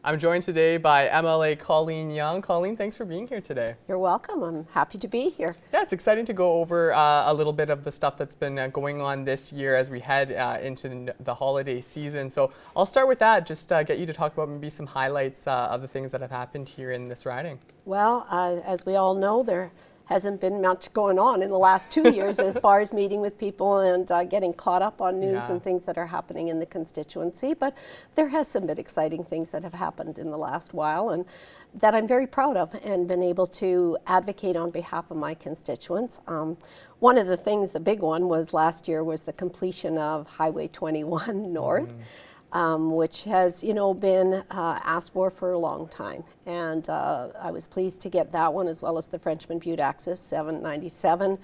I'm joined today by MLA Colleen Young. Colleen, thanks for being here today. You're welcome. I'm happy to be here. Yeah, it's exciting to go over a little bit of the stuff that's been going on this year as we head into the holiday season. So I'll start with that, just get you to talk about maybe some highlights of the things that have happened here in this riding. Well, as we all know, there hasn't been much going on in the last 2 years as far as meeting with people and getting caught up on news and things that are happening in the constituency. But there has been exciting things that have happened in the last while and that I'm very proud of and been able to advocate on behalf of my constituents. One of the things, the big one, was last year was the completion of Highway 21 North. Which has, been asked for a long time. And I was pleased to get that one, as well as the Frenchman Butte Axis 797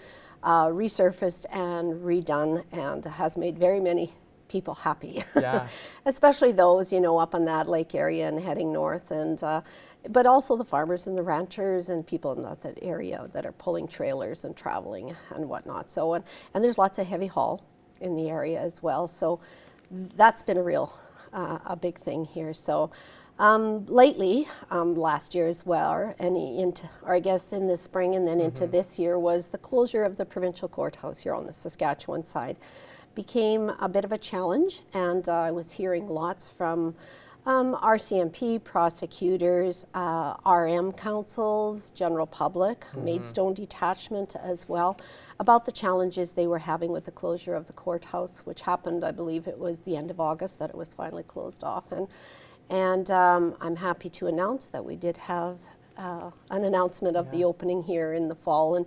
resurfaced and redone, and has made very many people happy. Yeah. Especially those, up in that lake area and heading north, and but also the farmers and the ranchers and people in that area that are pulling trailers and traveling and whatnot. So, and there's lots of heavy haul in the area as well. So that's been a big thing here. So lately, last year as well, or I guess in the spring and then into this year, was the closure of the provincial courthouse here on the Saskatchewan side. Became a bit of a challenge, and I was hearing lots from RCMP, prosecutors, RM councils, general public, Maidstone Detachment as well, about the challenges they were having with the closure of the courthouse, which happened, I believe it was the end of August that it was finally closed off. And I'm happy to announce that we did have an announcement of the opening here in the fall, and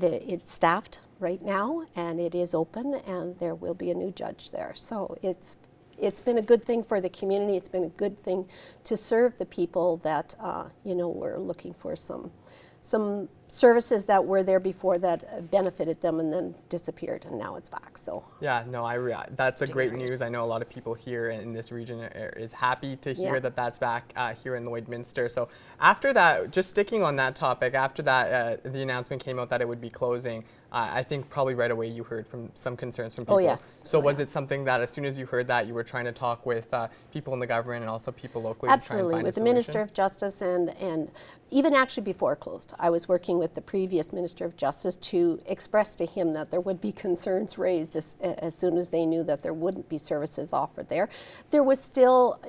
it's staffed right now, and it is open, and there will be a new judge there. So it's been a good thing for the community. It's been a good thing to serve the people that were looking for some services that were there before that benefited them and then disappeared, and now it's back. So yeah, no, that's a great news. I know a lot of people here in this region is happy to hear that that's back here in Lloydminster. So after that, just sticking on that topic, after that the announcement came out that it would be closing, I think probably right away you heard from some concerns from people. Oh, yes. So was it something that as soon as you heard that, you were trying to talk with people in the government and also people locally? Absolutely, to try and find with a the Minister of Justice and even actually before it closed, I was working with the previous Minister of Justice to express to him that there would be concerns raised as soon as they knew that there wouldn't be services offered there. There was still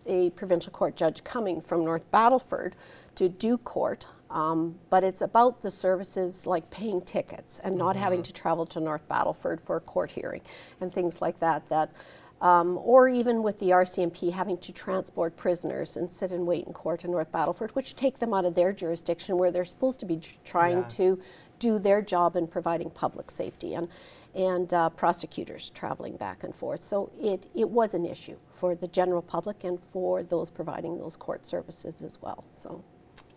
a provincial court judge coming from North Battleford to do court, but it's about the services like paying tickets and not having to travel to North Battleford for a court hearing and things like that. Or even with the RCMP having to transport prisoners and sit and wait in court in North Battleford, which take them out of their jurisdiction where they're supposed to be trying to do their job in providing public safety, and prosecutors traveling back and forth. So it was an issue for the general public and for those providing those court services as well. So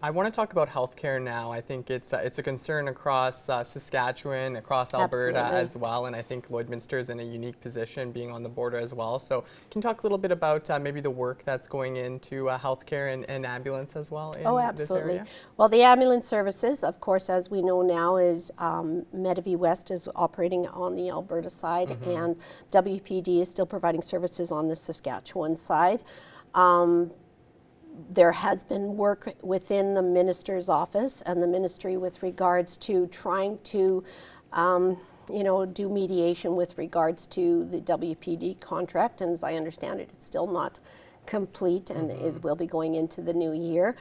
I want to talk about healthcare now. I think it's a concern across Saskatchewan, across Alberta as well, and I think Lloydminster is in a unique position being on the border as well. So can you talk a little bit about maybe the work that's going into healthcare and ambulance as well in this area? Well, the ambulance services, of course, as we know now, is Medivie West is operating on the Alberta side, and WPD is still providing services on the Saskatchewan side. There has been work within the minister's office and the ministry with regards to trying to, do mediation with regards to the WPD contract. And as I understand it, it's still not complete and will be going into the new year.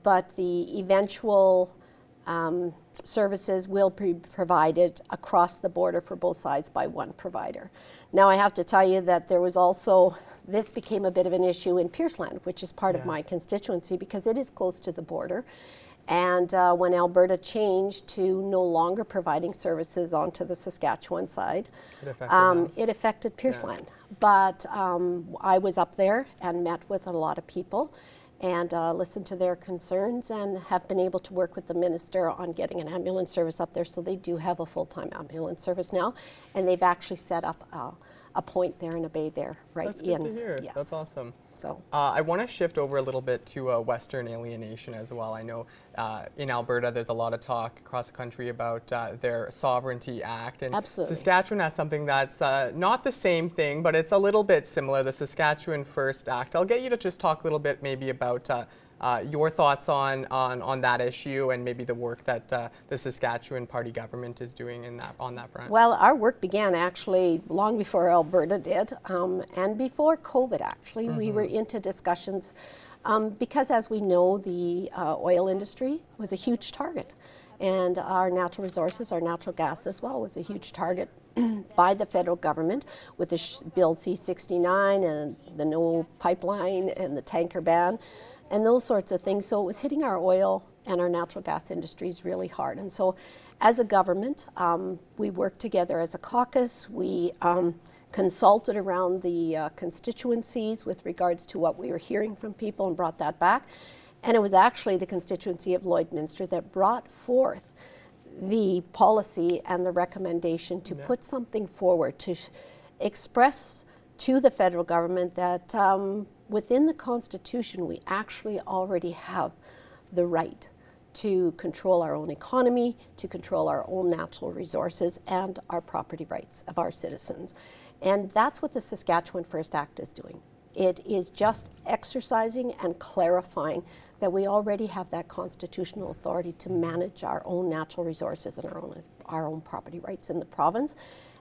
But the eventual services will be provided across the border for both sides by one provider. Now I have to tell you that there was also, this became a bit of an issue in Pierceland, which is part of my constituency because it is close to the border. And when Alberta changed to no longer providing services onto the Saskatchewan side, it affected Pierceland. But I was up there and met with a lot of people and listened to their concerns and have been able to work with the minister on getting an ambulance service up there. So they do have a full-time ambulance service now, and they've actually set up a point there and a bay there That's good to hear. Yes. That's awesome. So I want to shift over a little bit to Western alienation as well. I know in Alberta there's a lot of talk across the country about their Sovereignty Act. And absolutely. Saskatchewan has something that's not the same thing, but it's a little bit similar, the Saskatchewan First Act. I'll get you to just talk a little bit maybe about your thoughts on that issue and maybe the work that the Saskatchewan party government is doing on that front. Well, our work began actually long before Alberta did, and before COVID actually. We were into discussions because, as we know, the oil industry was a huge target, and our natural resources, our natural gas as well, was a huge target by the federal government with the Bill C-69 and the no pipeline and the tanker ban and those sorts of things. So it was hitting our oil and our natural gas industries really hard. And so as a government, we worked together as a caucus. We consulted around the constituencies with regards to what we were hearing from people and brought that back. And it was actually the constituency of Lloydminster that brought forth the policy and the recommendation to put something forward to express to the federal government that within the Constitution we actually already have the right to control our own economy, to control our own natural resources and our property rights of our citizens. And that's what the Saskatchewan First Act is doing. It is just exercising and clarifying that we already have that constitutional authority to manage our own natural resources and our own property rights in the province.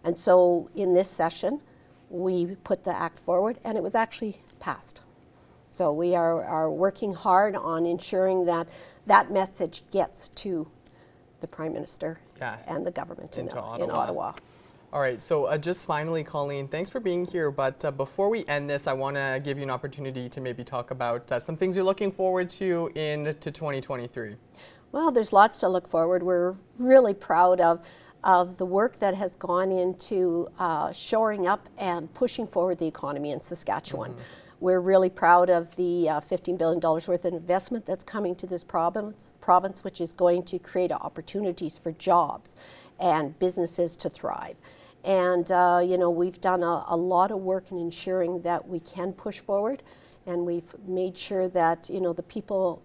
And so in this session, we put the act forward and it was actually passed. So we are working hard on ensuring that that message gets to the Prime Minister and the government in Ottawa. All right, so just finally, Colleen, thanks for being here. But before we end this, I want to give you an opportunity to maybe talk about some things you're looking forward to into 2023. Well, there's lots to look forward. We're really proud of the work that has gone into shoring up and pushing forward the economy in Saskatchewan. We're really proud of the $15 billion worth of investment that's coming to this province, which is going to create opportunities for jobs and businesses to thrive. And you know, we've done a lot of work in ensuring that we can push forward, and we've made sure that, you know,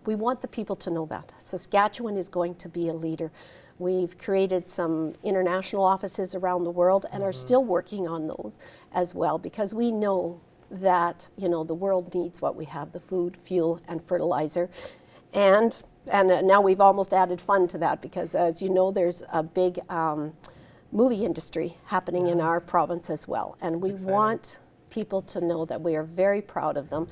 we want the people to know that Saskatchewan is going to be a leader. We've created some international offices around the world and are still working on those as well, because we know that, you know, the world needs what we have, the food, fuel, and fertilizer. And now we've almost added fun to that, because as you know, there's a big movie industry happening in our province as well. And we want people to know that we are very proud of them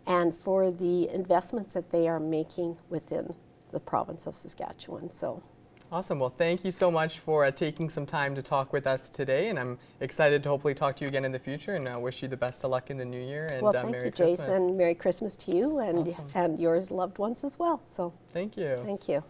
and for the investments that they are making within the province of Saskatchewan. So. Awesome. Well, thank you so much for taking some time to talk with us today, and I'm excited to hopefully talk to you again in the future, and wish you the best of luck in the new year, and well, thank Merry you, Christmas. Jason. Merry Christmas to you and yours loved ones as well. So thank you. Thank you.